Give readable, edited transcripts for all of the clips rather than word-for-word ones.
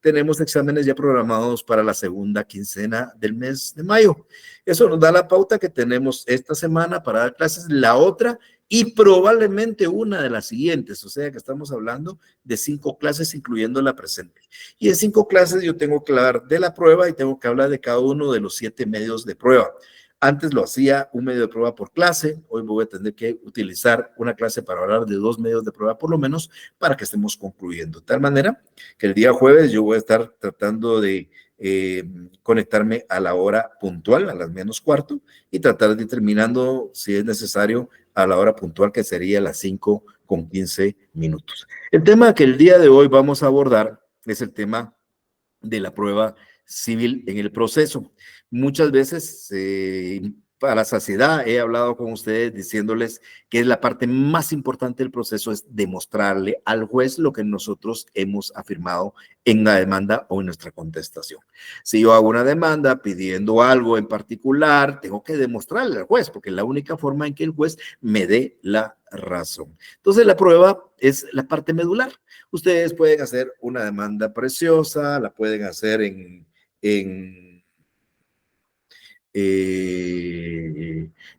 tenemos exámenes ya programados para la segunda quincena del mes de mayo. Eso nos da la pauta que tenemos esta semana para dar clases, la otra y probablemente una de las siguientes. O sea que estamos hablando de 5 clases, incluyendo la presente. Y en 5 clases yo tengo que hablar de la prueba y tengo que hablar de cada uno de los 7 medios de prueba. Antes lo hacía un medio de prueba por clase, hoy voy a tener que utilizar una clase para hablar de 2 medios de prueba por lo menos para que estemos concluyendo. De tal manera que el día jueves yo voy a estar tratando de conectarme a la hora puntual, a las menos cuarto, y tratar determinando si es necesario a la hora puntual, que sería las 5:15. El tema que el día de hoy vamos a abordar es el tema de la prueba civil en el proceso. Muchas veces, para la saciedad, he hablado con ustedes diciéndoles que es la parte más importante del proceso, es demostrarle al juez lo que nosotros hemos afirmado en la demanda o en nuestra contestación. Si yo hago una demanda pidiendo algo en particular, tengo que demostrarle al juez, porque es la única forma en que el juez me dé la razón. Entonces, la prueba es la parte medular. Ustedes pueden hacer una demanda preciosa, la pueden hacer en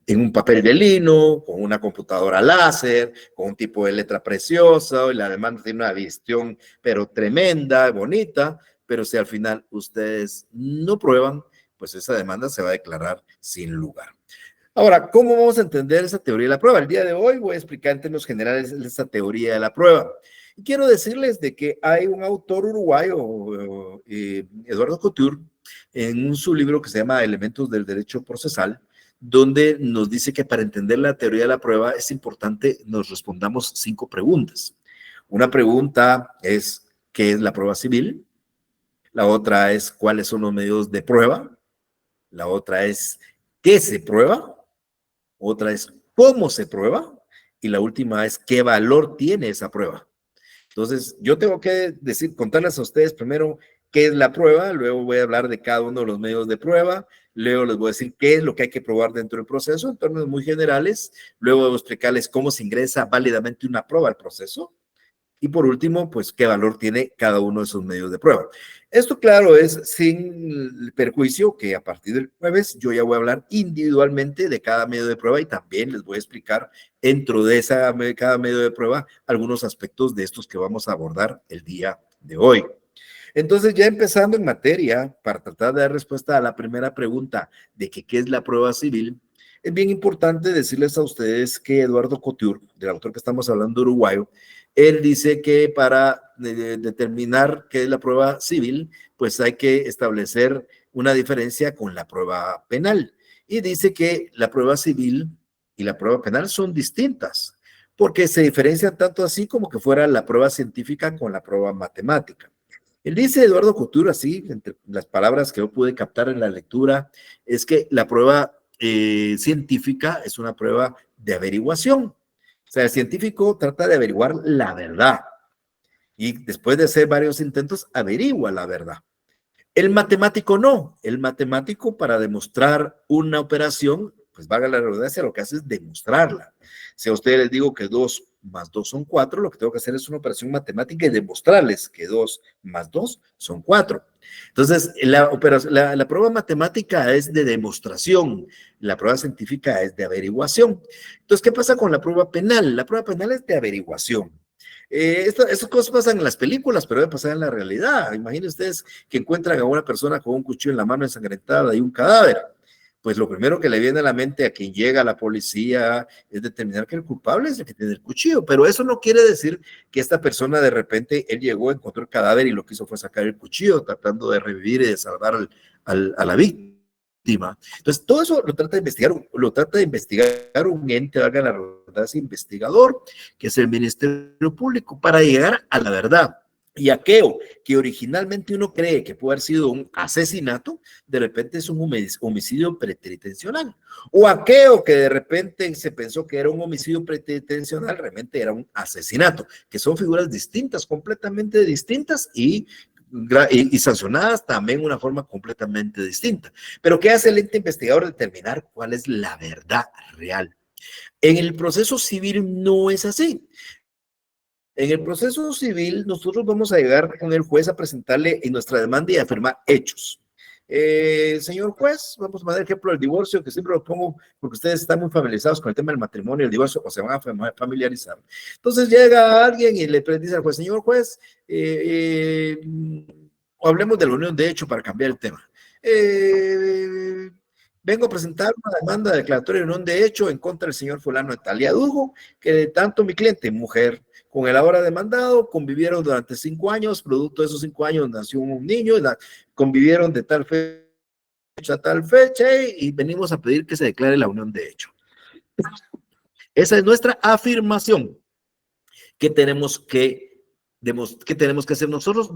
un papel de lino, con una computadora láser, con un tipo de letra preciosa, y la demanda tiene una visión, pero tremenda, bonita, pero si al final ustedes no prueban, pues esa demanda se va a declarar sin lugar. Ahora, ¿cómo vamos a entender esa teoría de la prueba? El día de hoy voy a explicar en términos generales esa teoría de la prueba. Y quiero decirles de que hay un autor uruguayo, Eduardo Couture, en su libro que se llama Elementos del Derecho Procesal, donde nos dice que para entender la teoría de la prueba es importante nos respondamos 5 preguntas. Una pregunta es, ¿qué es la prueba civil? La otra es, ¿cuáles son los medios de prueba? La otra es, ¿qué se prueba? Otra es, ¿cómo se prueba? Y la última es, ¿qué valor tiene esa prueba? Entonces, yo tengo que contarles a ustedes primero qué es la prueba, luego voy a hablar de cada uno de los medios de prueba, luego les voy a decir qué es lo que hay que probar dentro del proceso en términos muy generales, luego voy a explicarles cómo se ingresa válidamente una prueba al proceso y por último, pues qué valor tiene cada uno de esos medios de prueba. Esto, claro, es sin perjuicio que a partir del jueves yo ya voy a hablar individualmente de cada medio de prueba y también les voy a explicar dentro de cada medio de prueba algunos aspectos de estos que vamos a abordar el día de hoy. Entonces, ya empezando en materia, para tratar de dar respuesta a la primera pregunta de que qué es la prueba civil, es bien importante decirles a ustedes que Eduardo Couture, del autor que estamos hablando uruguayo, él dice que para determinar qué es la prueba civil, pues hay que establecer una diferencia con la prueba penal. Y dice que la prueba civil y la prueba penal son distintas, porque se diferencian tanto así como que fuera la prueba científica con la prueba matemática. Él dice, Eduardo Couture, así, entre las palabras que yo pude captar en la lectura, es que la prueba científica es una prueba de averiguación. O sea, el científico trata de averiguar la verdad y después de hacer varios intentos, averigua la verdad. El matemático no. El matemático para demostrar una operación, pues valga la redundancia, lo que hace es demostrarla. Si a ustedes les digo que 2 más 2 son 4, lo que tengo que hacer es una operación matemática y demostrarles que 2 más 2 son 4. Entonces, la prueba matemática es de demostración, la prueba científica es de averiguación. Entonces, ¿qué pasa con la prueba penal? La prueba penal es de averiguación. Estas cosas pasan en las películas, pero debe pasar en la realidad. Imaginen ustedes que encuentran a una persona con un cuchillo en la mano ensangrentada y un cadáver. Pues lo primero que le viene a la mente a quien llega a la policía es determinar que el culpable es el que tiene el cuchillo, pero eso no quiere decir que esta persona de repente, él llegó, encontró el cadáver y lo que hizo fue sacar el cuchillo, tratando de revivir y de salvar a la víctima. Entonces, todo eso lo trata de investigar un ente, valga la redundancia, investigador, que es el Ministerio Público, para llegar a la verdad. Y aquello que originalmente uno cree que puede haber sido un asesinato, de repente es un homicidio preteritencional. O aquello que de repente se pensó que era un homicidio preteritencional, realmente era un asesinato, que son figuras distintas, completamente distintas y sancionadas también de una forma completamente distinta. Pero ¿qué hace el ente investigador? Determinar cuál es la verdad real. En el proceso civil no es así. En el proceso civil, nosotros vamos a llegar con el juez a presentarle en nuestra demanda y a afirmar hechos. Señor juez, vamos a poner el ejemplo del divorcio, que siempre lo pongo porque ustedes están muy familiarizados con el tema del matrimonio y el divorcio, o se van a familiarizar. Entonces llega alguien y le dice al juez, señor juez, hablemos de la unión de hecho para cambiar el tema. Vengo a presentar una demanda declaratoria de unión de hecho en contra del señor fulano de tal y adujo que de tanto mi cliente, mujer, con el ahora demandado, convivieron durante 5 años, producto de esos 5 años nació un niño, convivieron de tal fecha a tal fecha y venimos a pedir que se declare la unión de hecho. Esa es nuestra afirmación que tenemos que hacer nosotros,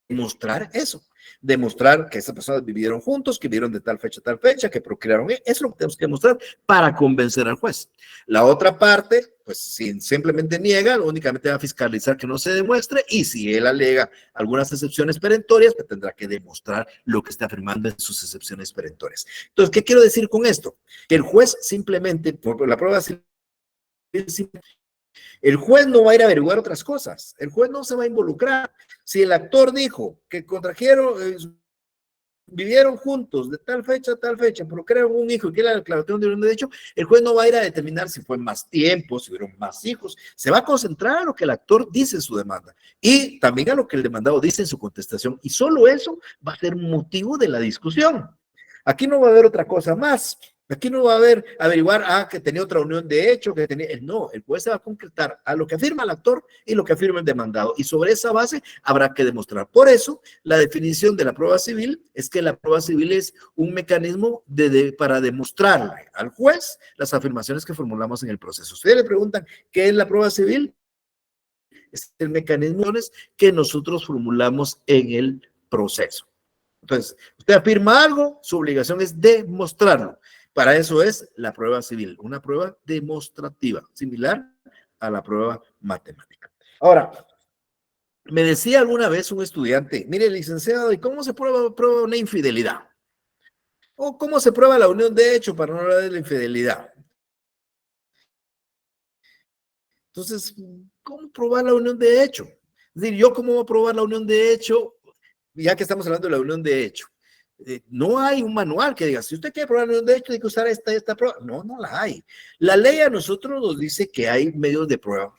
demostrar eso, demostrar que esas personas vivieron juntos, que vivieron de tal fecha a tal fecha, que procrearon. Eso es lo que tenemos que demostrar para convencer al juez. La otra parte, pues si simplemente niega, únicamente va a fiscalizar que no se demuestre, y si él alega algunas excepciones perentorias, pues tendrá que demostrar lo que está afirmando en sus excepciones perentorias. Entonces, ¿qué quiero decir con esto? Que el juez simplemente, por la prueba civil, el juez no va a ir a averiguar otras cosas. El juez no se va a involucrar. Si el actor dijo que contrajeron, vivieron juntos de tal fecha a tal fecha, procrearon un hijo y que la declaración de unión de hecho, el juez no va a ir a determinar si fue más tiempo, si hubieron más hijos. Se va a concentrar a lo que el actor dice en su demanda y también a lo que el demandado dice en su contestación. Y solo eso va a ser motivo de la discusión. Aquí no va a haber otra cosa más. Aquí no va a haber averiguar, que tenía otra unión de hecho, que tenía, no, el juez se va a concretar a lo que afirma el actor y lo que afirma el demandado, y sobre esa base habrá que demostrar. Por eso, la definición de la prueba civil es que la prueba civil es un mecanismo para demostrarle al juez las afirmaciones que formulamos en el proceso. Ustedes le preguntan, ¿qué es la prueba civil? Es el mecanismo que nosotros formulamos en el proceso. Entonces, usted afirma algo, su obligación es demostrarlo. Para eso es la prueba civil, una prueba demostrativa, similar a la prueba matemática. Ahora, me decía alguna vez un estudiante, mire, licenciado, ¿y cómo se prueba una infidelidad? ¿O cómo se prueba la unión de hecho para no hablar de la infidelidad? Entonces, ¿cómo probar la unión de hecho? Es decir, ¿yo cómo voy a probar la unión de hecho? Ya que estamos hablando de la unión de hecho. No hay un manual que diga, si usted quiere probar la unión de hecho, tiene que usar esta prueba. No, no la hay. La ley a nosotros nos dice que hay medios de prueba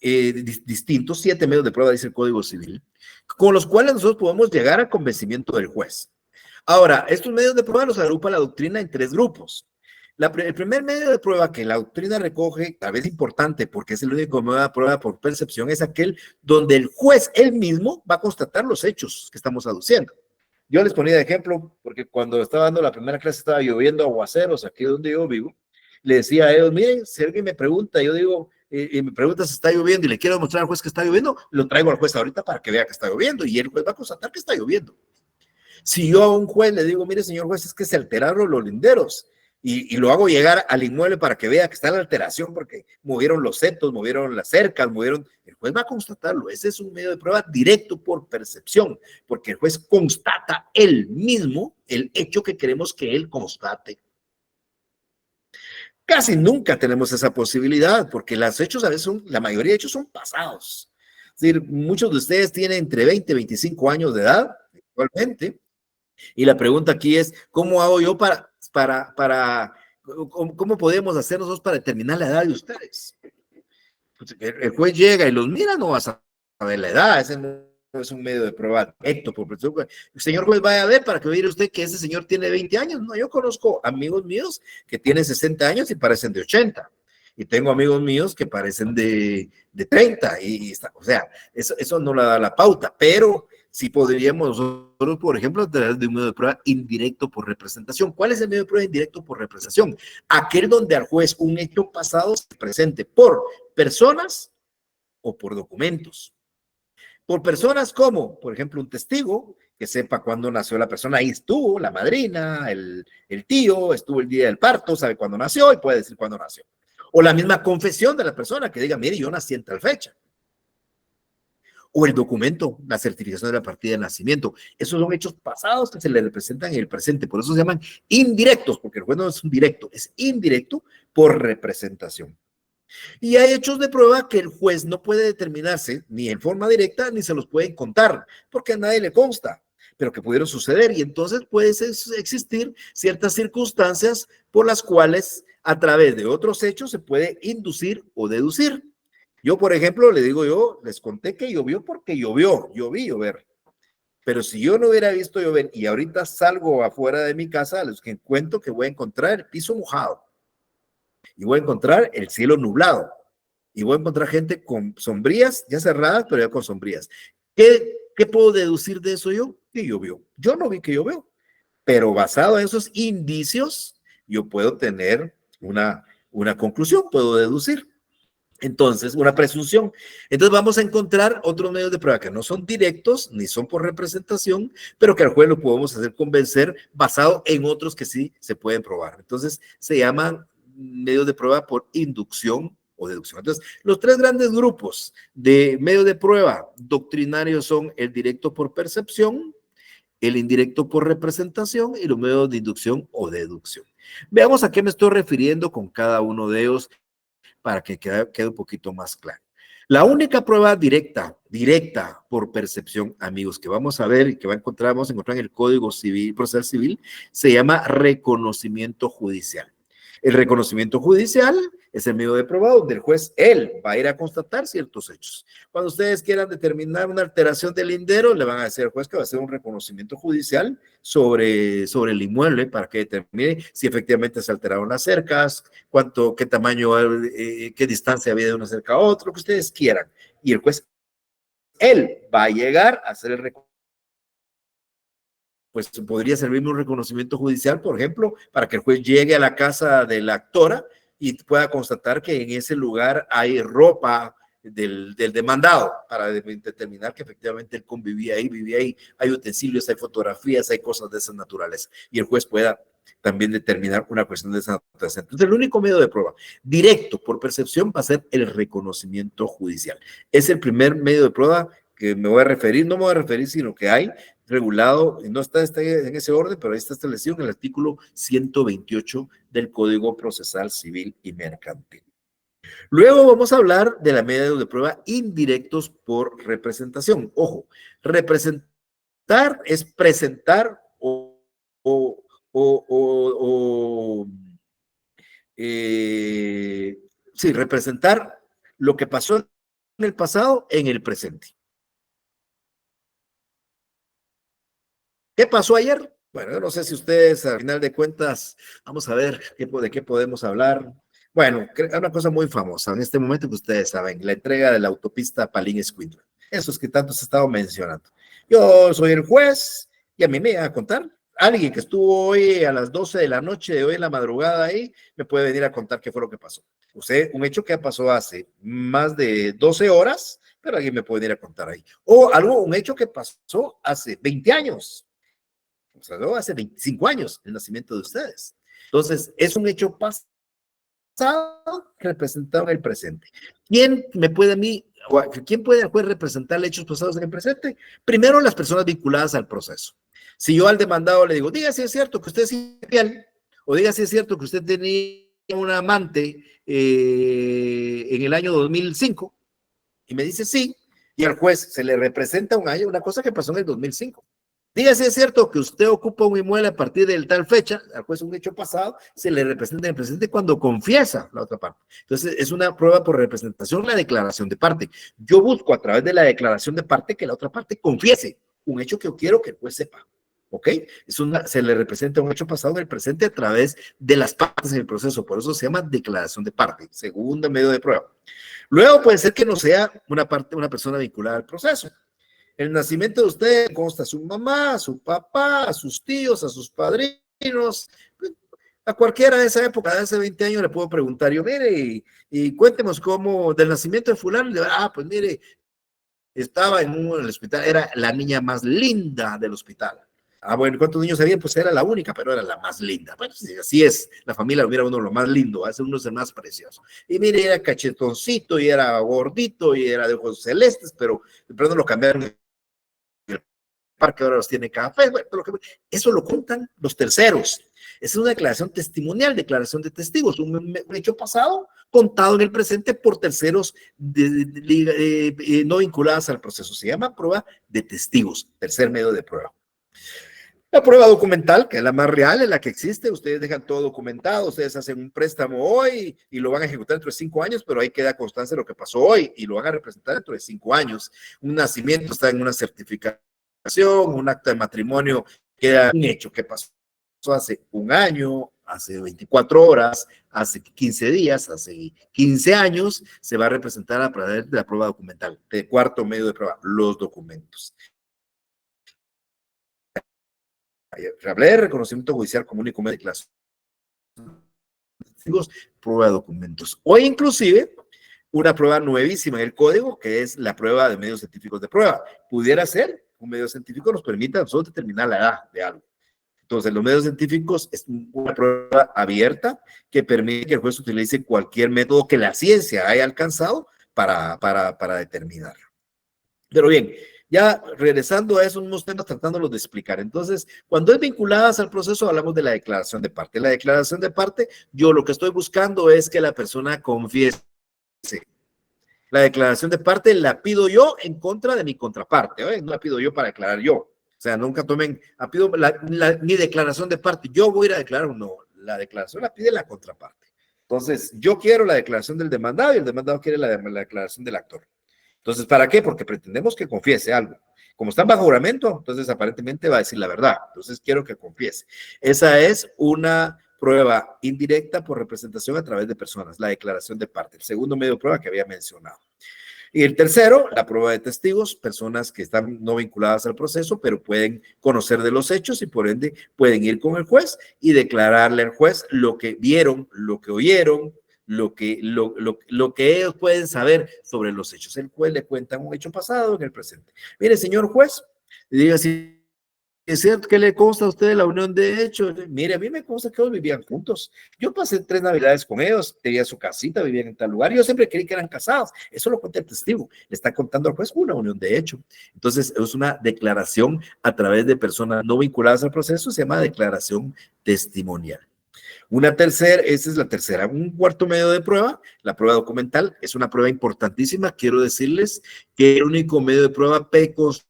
distintos, 7 medios de prueba, dice el Código Civil, con los cuales nosotros podemos llegar al convencimiento del juez. Ahora, estos medios de prueba los agrupa la doctrina en 3 grupos. El primer medio de prueba que la doctrina recoge, tal vez importante porque es el único medio de prueba por percepción, es aquel donde el juez él mismo va a constatar los hechos que estamos aduciendo. Yo les ponía de ejemplo porque cuando estaba dando la primera clase estaba lloviendo aguaceros aquí donde yo vivo. Le decía a ellos, miren, si alguien me pregunta, yo digo, y me pregunta si está lloviendo y le quiero mostrar al juez que está lloviendo, lo traigo al juez ahorita para que vea que está lloviendo y el juez va a constatar que está lloviendo. Si yo a un juez le digo, mire, señor juez, es que se alteraron los linderos y lo hago llegar al inmueble para que vea que está la alteración porque movieron los setos, movieron las cercas, el juez va a constatarlo. Ese es un medio de prueba directo por percepción, porque el juez constata él mismo el hecho que queremos que él constate. Casi nunca tenemos esa posibilidad porque los hechos a veces la mayoría de hechos son pasados. Es decir, muchos de ustedes tienen entre 20 y 25 años de edad actualmente. Y la pregunta aquí es, ¿cómo hago yo cómo podemos hacer nosotros para determinar la edad de ustedes? Pues el juez llega y los mira, no vas a saber la edad, ese no es un medio de prueba directo. El señor juez vaya a ver para que vea usted que ese señor tiene 20 años. No, yo conozco amigos míos que tienen 60 años y parecen de 80. Y tengo amigos míos que parecen de 30. O sea, eso no le da la pauta, pero sí podríamos nosotros, por ejemplo, tener de un medio de prueba indirecto por representación. ¿Cuál es el medio de prueba indirecto por representación? Aquel donde al juez un hecho pasado se presente por personas o por documentos. Por personas como, por ejemplo, un testigo que sepa cuándo nació la persona, ahí estuvo la madrina, el tío, estuvo el día del parto, sabe cuándo nació y puede decir cuándo nació. O la misma confesión de la persona que diga, mire, yo nací en tal fecha. O el documento, la certificación de la partida de nacimiento. Esos son hechos pasados que se le representan en el presente. Por eso se llaman indirectos, porque el juez no es un directo, es indirecto por representación. Y hay hechos de prueba que el juez no puede determinarse ni en forma directa ni se los pueden contar, porque a nadie le consta, pero que pudieron suceder. Y entonces puede existir ciertas circunstancias por las cuales a través de otros hechos se puede inducir o deducir. Yo, por ejemplo, le digo yo, les conté que llovió porque llovió, yo vi llover. Pero si yo no hubiera visto llover y ahorita salgo afuera de mi casa, a los que cuento que voy a encontrar el piso mojado y voy a encontrar el cielo nublado y voy a encontrar gente con sombrías, ya cerradas, pero ya con sombrías. ¿Qué puedo deducir de eso yo? Que llovió. Yo no vi que llovió, pero basado en esos indicios, yo puedo tener una conclusión, puedo deducir. Entonces, una presunción. Entonces vamos a encontrar otros medios de prueba que no son directos ni son por representación, pero que al juez lo podemos hacer convencer basado en otros que sí se pueden probar. Entonces, se llaman medios de prueba por inducción o deducción. Entonces, los tres grandes grupos de medios de prueba doctrinarios son el directo por percepción, el indirecto por representación y los medios de inducción o deducción. Veamos a qué me estoy refiriendo con cada uno de ellos para que quede un poquito más claro. La única prueba directa por percepción, amigos, que vamos a ver y que vamos a encontrar en el Código Civil, Procesal Civil, se llama reconocimiento judicial. El reconocimiento judicial es el medio de prueba donde el juez, él va a ir a constatar ciertos hechos. Cuando ustedes quieran determinar una alteración del lindero, le van a decir al juez que va a hacer un reconocimiento judicial sobre el inmueble para que determine si efectivamente se alteraron las cercas, qué tamaño, qué distancia había de una cerca a otra, lo que ustedes quieran. Y el juez, él va a llegar a hacer el reconocimiento. Pues podría servirme un reconocimimiento judicial, por ejemplo, para que el juez llegue a la casa de la actora y pueda constatar que en ese lugar hay ropa del demandado, para determinar que efectivamente él vivía ahí, hay utensilios, hay fotografías, hay cosas de esa naturaleza, y el juez pueda también determinar una cuestión de esa naturaleza. Entonces, el único medio de prueba directo por percepción va a ser el reconocimiento judicial. Es el primer medio de prueba que me voy a referir, no me voy a referir, sino que hay regulado, no está en ese orden, pero ahí está establecido en el artículo 128 del Código Procesal Civil y Mercantil. Luego vamos a hablar de la medios de prueba indirectos por representación. Ojo, representar es presentar sí, representar lo que pasó en el pasado en el presente. ¿Qué pasó ayer? Bueno, yo no sé si ustedes, al final de cuentas, vamos a ver de qué podemos hablar. Bueno, una cosa muy famosa en este momento que ustedes saben, la entrega de la autopista Palín-Escuintla. Esos que tanto se ha estado mencionando. Yo soy el juez y a mí me va a contar. Alguien que estuvo hoy a las 12 de la noche de hoy en la madrugada ahí, me puede venir a contar qué fue lo que pasó. Un hecho que pasó hace más de 12 horas, pero alguien me puede venir a contar ahí. O un hecho que pasó hace 20 años. O sea, no, hace 25 años el nacimiento de ustedes. Entonces, es un hecho pasado representado en el presente. ¿Quién puede representar hechos pasados en el presente? Primero, las personas vinculadas al proceso. Si yo al demandado le digo, diga si es cierto que usted es infiel, o diga si es cierto que usted tenía un amante en el año 2005, y me dice sí, y al juez se le representa una cosa que pasó en el 2005. Diga si es cierto que usted ocupa un inmueble a partir de tal fecha, al juez un hecho pasado, se le representa en el presente cuando confiesa la otra parte. Entonces, es una prueba por representación la declaración de parte. Yo busco a través de la declaración de parte que la otra parte confiese un hecho que yo quiero que el juez sepa. ¿Ok? Se le representa un hecho pasado en el presente a través de las partes en el proceso. Por eso se llama declaración de parte, segundo medio de prueba. Luego puede ser que no sea una persona vinculada al proceso. El nacimiento de usted consta a su mamá, a su papá, a sus tíos, a sus padrinos, a cualquiera de esa época, de hace 20 años le puedo preguntar yo, mire, y cuéntenos cómo del nacimiento de fulano, pues mire, estaba en el hospital, era la niña más linda del hospital. Bueno, ¿cuántos niños había? Pues era la única, pero era la más linda. Bueno, así es, la familia hubiera uno lo más lindo, hace uno es el más precioso. Y mire, era cachetoncito, y era gordito, y era de ojos celestes, pero de pronto lo cambiaron. Parque ahora los tiene café, bueno, eso lo cuentan los terceros. Es una declaración testimonial, declaración de testigos, un hecho pasado contado en el presente por terceros no vinculados al proceso. Se llama prueba de testigos, tercer medio de prueba. La prueba documental, que es la más real, es la que existe. Ustedes dejan todo documentado, ustedes hacen un préstamo hoy y lo van a ejecutar dentro de 5 años, pero ahí queda constancia de lo que pasó hoy y lo van a representar dentro de 5 años. Un nacimiento está en una certificación, un acta de matrimonio queda un hecho que pasó hace 1 año, hace 24 horas, hace 15 días, hace 15 años, se va a representar a través de la prueba documental, de cuarto medio de prueba, los documentos. Hablé de reconocimiento judicial común y como declaración de prueba de documentos. O inclusive una prueba nuevísima en el código, que es la prueba de medios científicos de prueba. Pudiera ser, un medio científico nos permite a nosotros determinar la edad de algo. Entonces, los medios científicos es una prueba abierta que permite que el juez utilice cualquier método que la ciencia haya alcanzado para determinarlo. Pero bien, ya regresando a eso, unos temas tratándolos de explicar. Entonces, cuando es vinculadas al proceso, hablamos de la declaración de parte. La declaración de parte, yo lo que estoy buscando es que la persona confiese. La declaración de parte la pido yo en contra de mi contraparte, ¿eh? No la pido yo para declarar yo. O sea, nunca tomen, pido mi declaración de parte. Yo voy a ir a declarar o no. La declaración la pide la contraparte. Entonces, yo quiero la declaración del demandado y el demandado quiere la declaración del actor. Entonces, ¿para qué? Porque pretendemos que confiese algo. Como están bajo juramento, entonces aparentemente va a decir la verdad. Entonces, quiero que confiese. Esa es una prueba indirecta por representación a través de personas, la declaración de parte. El segundo medio de prueba que había mencionado. Y el tercero, la prueba de testigos, personas que están no vinculadas al proceso, pero pueden conocer de los hechos y por ende pueden ir con el juez y declararle al juez lo que vieron, lo que oyeron, lo que ellos pueden saber sobre los hechos. El juez le cuenta un hecho pasado en el presente. Mire, señor juez, diga si es cierto que le consta a usted la unión de hechos. Mire, a mí me consta que ellos vivían juntos. Yo pasé 3 navidades con ellos, tenía su casita, vivían en tal lugar. Yo siempre creí que eran casados. Eso lo cuenta el testigo. Le está contando al juez una unión de hecho. Entonces, es una declaración a través de personas no vinculadas al proceso, se llama declaración testimonial. Esa es la tercera. Un cuarto medio de prueba, la prueba documental, es una prueba importantísima. Quiero decirles que el único medio de prueba preconstituido.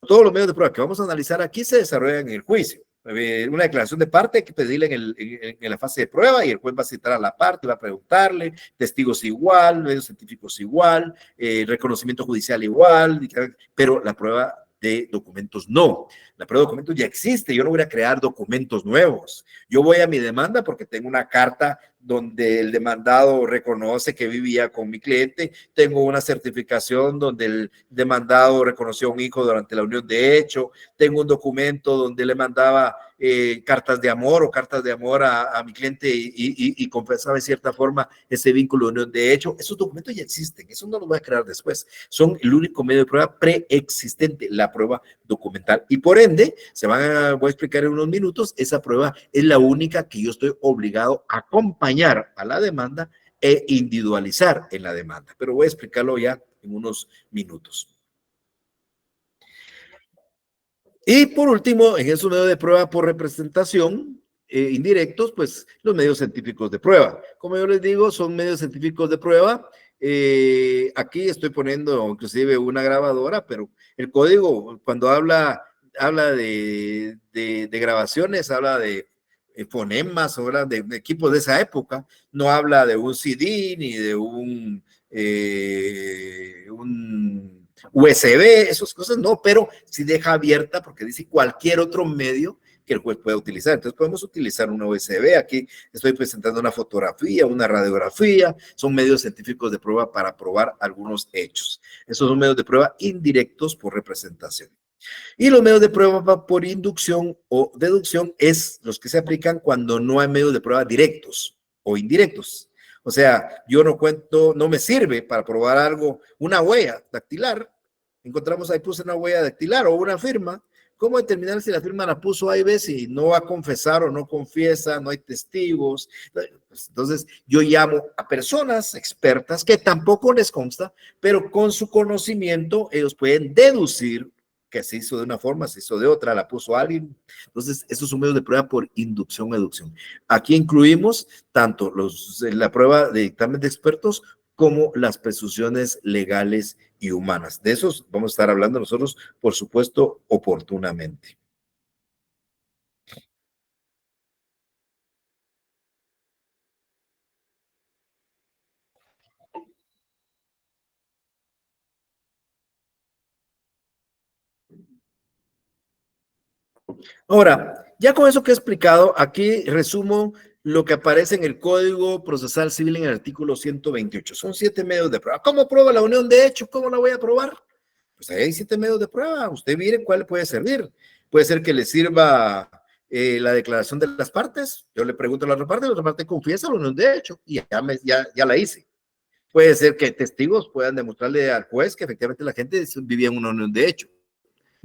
Todos los medios de prueba que vamos a analizar aquí se desarrollan en el juicio. Una declaración de parte hay que pedirle en la fase de prueba y el juez va a citar a la parte, va a preguntarle, testigos igual, medios científicos igual, reconocimiento judicial igual, pero la prueba de documentos no. La prueba de documentos ya existe, yo no voy a crear documentos nuevos. Yo voy a mi demanda porque tengo una carta donde el demandado reconoce que vivía con mi cliente, tengo una certificación donde el demandado reconoció a un hijo durante la unión de hecho, tengo un documento donde le mandaba cartas de amor a mi cliente y confesaba de cierta forma ese vínculo de unión de hecho. Esos documentos ya existen, eso no los voy a crear después, son el único medio de prueba preexistente, la prueba documental, y por ende, voy a explicar en unos minutos, esa prueba es la única que yo estoy obligado a acompañar a la demanda e individualizar en la demanda, pero voy a explicarlo ya en unos minutos. Y por último, en esos medios de prueba por representación indirectos, pues los medios científicos de prueba. Como yo les digo, son medios científicos de prueba. Aquí estoy poniendo inclusive una grabadora, pero el código cuando habla de grabaciones, habla de fonemas, habla de equipos de esa época, no habla de un CD ni de un USB, esas cosas no, pero sí deja abierta porque dice cualquier otro medio que el juez pueda utilizar. Entonces podemos utilizar una USB, aquí estoy presentando una fotografía, una radiografía, son medios científicos de prueba para probar algunos hechos. Esos son medios de prueba indirectos por representación. Y los medios de prueba por inducción o deducción es los que se aplican cuando no hay medios de prueba directos o indirectos. O sea, yo no cuento, no me sirve para probar algo, una huella dactilar. Encontramos ahí, puse una huella dactilar o una firma. ¿Cómo determinar si la firma la puso A y B si no va a confesar o no confiesa, no hay testigos? Entonces, yo llamo a personas expertas que tampoco les consta, pero con su conocimiento ellos pueden deducir que se hizo de una forma, se hizo de otra, la puso alguien. Entonces, esos son medios de prueba por inducción o deducción. Aquí incluimos tanto la prueba de dictamen de expertos como las presunciones legales y humanas. De esos vamos a estar hablando nosotros, por supuesto, oportunamente. Ahora, ya con eso que he explicado, aquí resumo lo que aparece en el Código Procesal Civil en el artículo 128. Son 7 medios de prueba. ¿Cómo prueba la unión de hechos? ¿Cómo la voy a probar? Pues ahí hay 7 medios de prueba. Usted mire cuál le puede servir. Puede ser que le sirva la declaración de las partes. Yo le pregunto a la otra parte confiesa la unión de hechos y ya la hice. Puede ser que testigos puedan demostrarle al juez que efectivamente la gente vivía en una unión de hechos.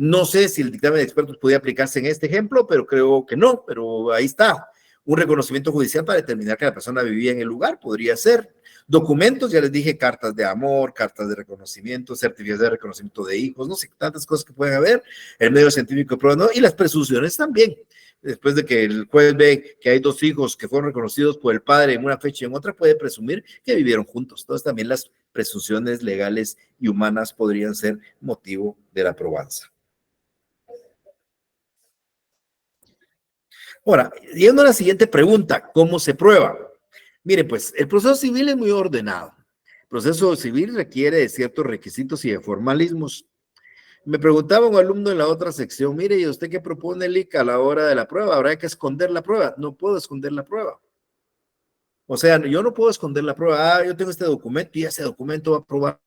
No sé si el dictamen de expertos podía aplicarse en este ejemplo, pero creo que no, pero ahí está. Un reconocimiento judicial para determinar que la persona vivía en el lugar, podría ser. Documentos, ya les dije, cartas de amor, cartas de reconocimiento, certificados de reconocimiento de hijos, no sé, tantas cosas que pueden haber. El medio científico de prueba, ¿no? Y las presunciones también. Después de que el juez ve que hay 2 hijos que fueron reconocidos por el padre en una fecha y en otra, puede presumir que vivieron juntos. Entonces también las presunciones legales y humanas podrían ser motivo de la probanza. Ahora, yendo a la siguiente pregunta, ¿cómo se prueba? Mire, pues el proceso civil es muy ordenado. El proceso civil requiere de ciertos requisitos y de formalismos. Me preguntaba un alumno en la otra sección, mire, ¿y usted qué propone, Lica, a la hora de la prueba? ¿Habrá que esconder la prueba? No puedo esconder la prueba. O sea, yo no puedo esconder la prueba. Ah, yo tengo este documento y ese documento va a probar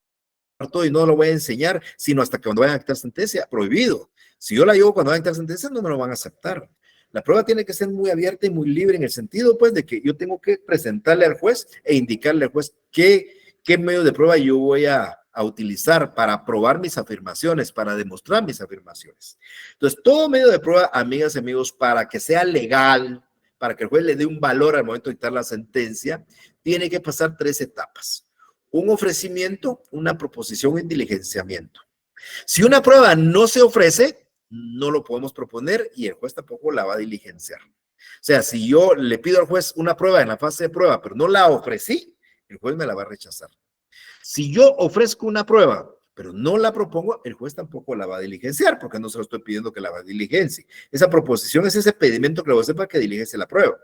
todo y no lo voy a enseñar, sino hasta que cuando vayan a dictar sentencia, prohibido. Si yo la llevo cuando vayan a dictar sentencia, no me lo van a aceptar. La prueba tiene que ser muy abierta y muy libre en el sentido, pues, de que yo tengo que presentarle al juez e indicarle al juez qué medio de prueba yo voy a utilizar para probar mis afirmaciones, para demostrar mis afirmaciones. Entonces, todo medio de prueba, amigas y amigos, para que sea legal, para que el juez le dé un valor al momento de dictar la sentencia, tiene que pasar 3 etapas. Un ofrecimiento, una proposición y un diligenciamiento. Si una prueba no se ofrece, no lo podemos proponer y el juez tampoco la va a diligenciar. O sea, si yo le pido al juez una prueba en la fase de prueba, pero no la ofrecí, el juez me la va a rechazar. Si yo ofrezco una prueba, pero no la propongo, el juez tampoco la va a diligenciar, porque no se lo estoy pidiendo que la va a diligencie. Esa proposición es ese pedimento que le voy a hacer para que diligencie la prueba.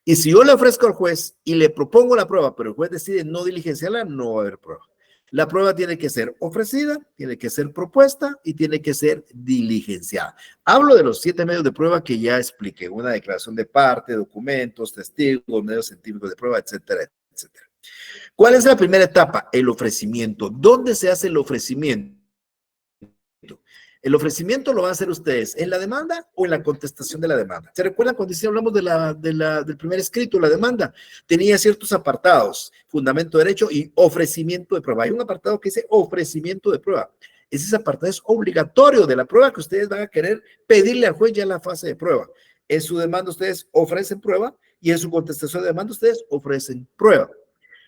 Y si yo le ofrezco al juez y le propongo la prueba, pero el juez decide no diligenciarla, no va a haber prueba. La prueba tiene que ser ofrecida, tiene que ser propuesta y tiene que ser diligenciada. Hablo de los 7 medios de prueba que ya expliqué, una declaración de parte, documentos, testigos, medios científicos de prueba, etcétera, etcétera. ¿Cuál es la primera etapa? El ofrecimiento. ¿Dónde se hace el ofrecimiento? El ofrecimiento lo van a hacer ustedes en la demanda o en la contestación de la demanda. ¿Se recuerdan cuando hablamos del primer escrito, la demanda? Tenía ciertos apartados, fundamento de derecho y ofrecimiento de prueba. Hay un apartado que dice ofrecimiento de prueba. Ese apartado es obligatorio de la prueba que ustedes van a querer pedirle al juez ya en la fase de prueba. En su demanda ustedes ofrecen prueba y en su contestación de demanda ustedes ofrecen prueba.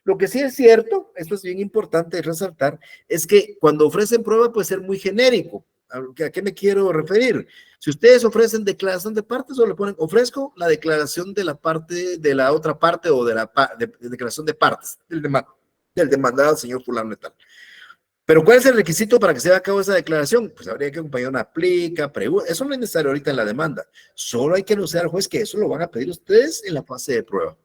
Lo que sí es cierto, esto es bien importante resaltar, es que cuando ofrecen prueba puede ser muy genérico. ¿A qué me quiero referir? Si ustedes ofrecen declaración de partes o le ponen ofrezco la declaración de la parte, de la otra parte o de la declaración de partes del demandado, señor fulano y tal. Pero ¿cuál es el requisito para que se haga a cabo esa declaración? Pues habría que acompañar una plica, pregunta. Eso no es necesario ahorita en la demanda. Solo hay que anunciar al juez que eso lo van a pedir ustedes en la fase de prueba.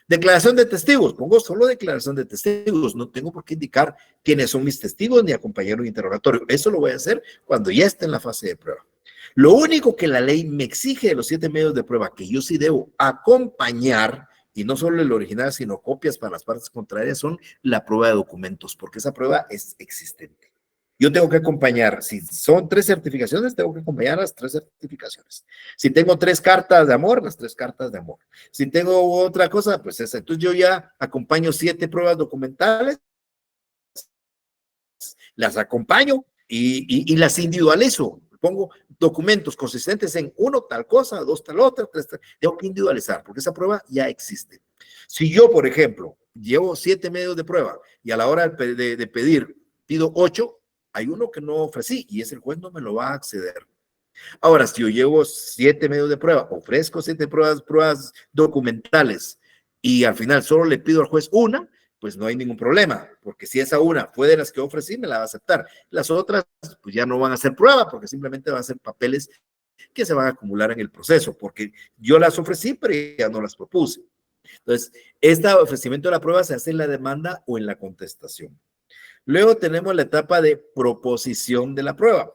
Declaración de testigos, pongo solo declaración de testigos, no tengo por qué indicar quiénes son mis testigos ni acompañar un interrogatorio. Eso lo voy a hacer cuando ya esté en la fase de prueba. Lo único que la ley me exige de los 7 medios de prueba que yo sí debo acompañar, y no solo el original, sino copias para las partes contrarias, son la prueba de documentos, porque esa prueba es existente. Yo tengo que acompañar, si son 3 certificaciones, tengo que acompañar las 3 certificaciones. Si tengo 3 cartas de amor, las 3 cartas de amor. Si tengo otra cosa, pues esa. Entonces yo ya acompaño 7 pruebas documentales, las acompaño y las individualizo. Pongo documentos consistentes en 1 tal cosa, 2 tal otra, 3 tal. Tengo que individualizar porque esa prueba ya existe. Si yo, por ejemplo, llevo 7 medios de prueba y a la hora de pedir pido 8, hay uno que no ofrecí y ese el juez no me lo va a acceder. Ahora, si yo llevo 7 medios de prueba, ofrezco 7 pruebas documentales y al final solo le pido al juez una, pues no hay ningún problema, porque si esa una fue de las que ofrecí, me la va a aceptar. Las otras, pues ya no van a ser prueba, porque simplemente van a ser papeles que se van a acumular en el proceso, porque yo las ofrecí, pero ya no las propuse. Entonces, este ofrecimiento de la prueba se hace en la demanda o en la contestación. Luego tenemos la etapa de proposición de la prueba.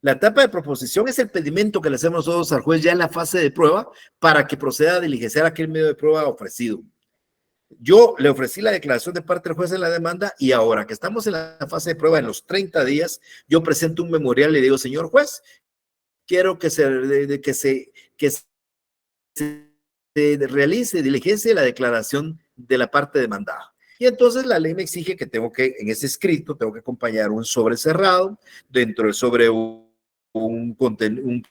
La etapa de proposición es el pedimento que le hacemos nosotros al juez ya en la fase de prueba para que proceda a diligenciar aquel medio de prueba ofrecido. Yo le ofrecí la declaración de parte del juez en la demanda y ahora que estamos en la fase de prueba, en los 30 días, yo presento un memorial y le digo, señor juez, quiero que se realice, diligencia la declaración de la parte demandada. Y entonces la ley me exige que tengo que, en ese escrito, tengo que acompañar un sobre cerrado, dentro del sobre un contenido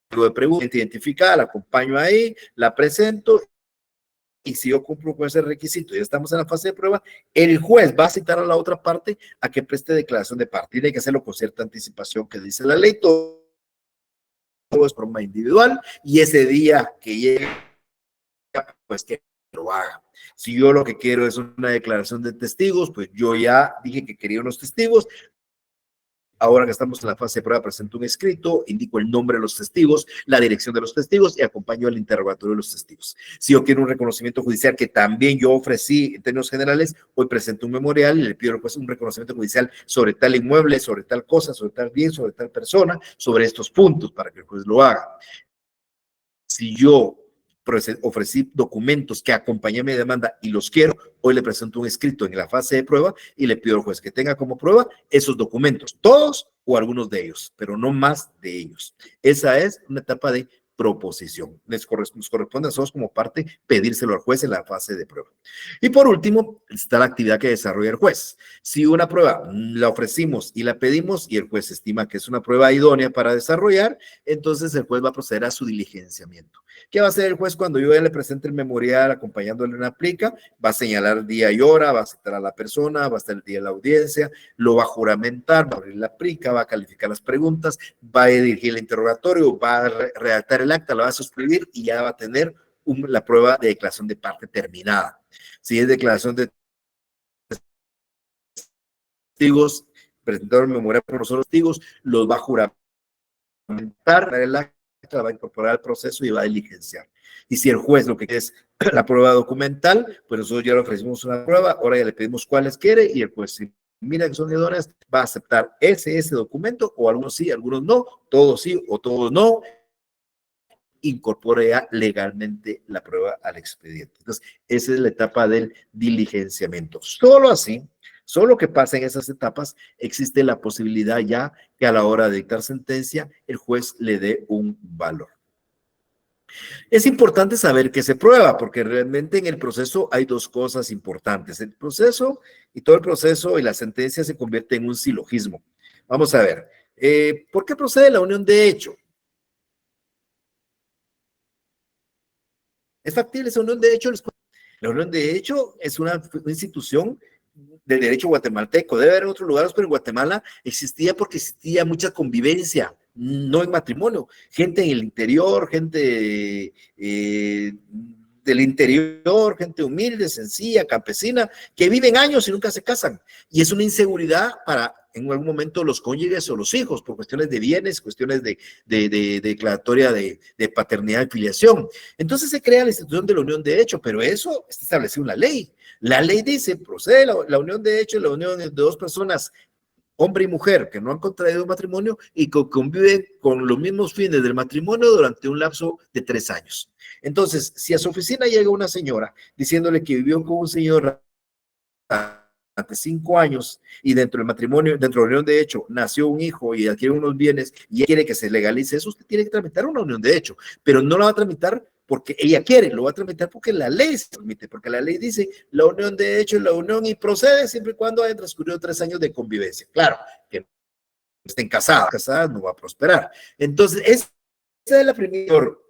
de pregunta identificada, la acompaño ahí, la presento, y si yo cumplo con ese requisito y estamos en la fase de prueba, el juez va a citar a la otra parte a que preste declaración de parte. Tiene que hacerlo con cierta anticipación que dice la ley, todo es forma individual, y ese día que llegue, pues que lo haga. Si yo lo que quiero es una declaración de testigos, pues yo ya dije que quería unos testigos. Ahora que estamos en la fase de prueba, presento un escrito, indico el nombre de los testigos, la dirección de los testigos y acompaño el interrogatorio de los testigos. Si yo quiero un reconocimiento judicial que también yo ofrecí en términos generales, hoy presento un memorial y le pido pues, un reconocimiento judicial sobre tal inmueble, sobre tal cosa, sobre tal bien, sobre tal persona, sobre estos puntos para que el juez lo haga. Si yo ofrecí documentos que acompañé mi demanda y los quiero, hoy le presento un escrito en la fase de prueba y le pido al juez que tenga como prueba esos documentos, todos o algunos de ellos, pero no más de ellos. Esa es una etapa de proposición. Nos corresponde a nosotros como parte pedírselo al juez en la fase de prueba. Y por último, está la actividad que desarrolla el juez. Si una prueba la ofrecimos y la pedimos y el juez estima que es una prueba idónea para desarrollar, entonces el juez va a proceder a su diligenciamiento. ¿Qué va a hacer el juez cuando yo ya le presente el memorial acompañándole una plica? Va a señalar día y hora, va a citar a la persona, va a estar el día de la audiencia, lo va a juramentar, va a abrir la plica, va a calificar las preguntas, va a dirigir el interrogatorio, va a redactar el acta, la va a suscribir y ya va a tener la prueba de declaración de parte terminada. Si es declaración de testigos, presentado el memorial por los testigos, los va a juramentar, el acta, la va a incorporar al proceso y va a diligenciar. Y si el juez lo que quiere es la prueba documental, pues nosotros ya le ofrecimos una prueba, ahora ya le pedimos cuáles quiere y el juez, si mira que son idóneas, va a aceptar ese documento, o algunos sí, algunos no, todos sí o todos no, incorpore ya legalmente la prueba al expediente. Entonces, esa es la etapa del diligenciamiento. Solo así, solo que pasa en esas etapas, existe la posibilidad ya que a la hora de dictar sentencia, el juez le dé un valor. Es importante saber qué se prueba, porque realmente en el proceso hay dos cosas importantes. El proceso y todo el proceso y la sentencia se convierte en un silogismo. Vamos a ver, ¿por qué procede la unión de hecho? ¿Es factible esa unión de hecho? La unión de hecho es una institución del derecho guatemalteco. Debe haber en otros lugares, pero en Guatemala existía porque existía mucha convivencia, no en matrimonio. Gente en el interior, gente del interior, gente humilde, sencilla, campesina, que viven años y nunca se casan. Y es una inseguridad para en algún momento los cónyuges o los hijos, por cuestiones de bienes, cuestiones de declaratoria de paternidad y filiación. Entonces se crea la institución de la unión de hecho, pero eso está establecido en la ley. La ley dice, procede la unión de hecho, la unión de dos personas, hombre y mujer, que no han contraído un matrimonio y que conviven con los mismos fines del matrimonio durante un lapso de 3 años. Entonces, si a su oficina llega una señora diciéndole que vivió con un señor durante 5 años y dentro del matrimonio, dentro de la unión de hecho, nació un hijo y adquiere unos bienes y quiere que se legalice eso, usted tiene que tramitar una unión de hecho, pero no la va a tramitar porque ella quiere, lo va a tramitar porque la ley se permite, porque la ley dice la unión de hecho es la unión y procede siempre y cuando haya transcurrido 3 años de convivencia. Claro, que estén casadas no va a prosperar. Entonces, esa es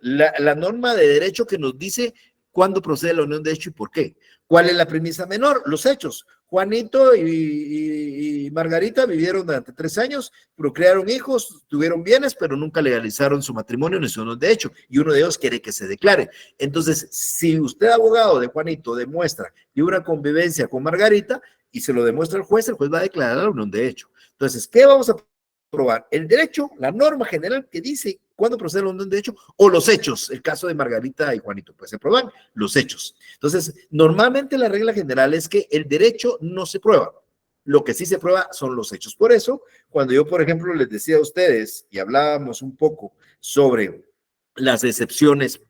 la norma de derecho que nos dice cuándo procede la unión de hecho y por qué. ¿Cuál es la premisa menor? Los hechos. Juanito y Margarita vivieron durante 3 años, procrearon hijos, tuvieron bienes, pero nunca legalizaron su matrimonio ni su unión de hecho, y uno de ellos quiere que se declare. Entonces, si usted, abogado de Juanito, demuestra que hubo una convivencia con Margarita y se lo demuestra el juez va a declarar la unión de hecho. Entonces, ¿qué vamos a probar? El derecho, la norma general que dice cuándo procede la unión de hecho, o los hechos. El caso de Margarita y Juanito, pues se prueban los hechos. Entonces, normalmente la regla general es que el derecho no se prueba. Lo que sí se prueba son los hechos. Por eso, cuando yo, por ejemplo, les decía a ustedes y hablábamos un poco sobre las excepciones,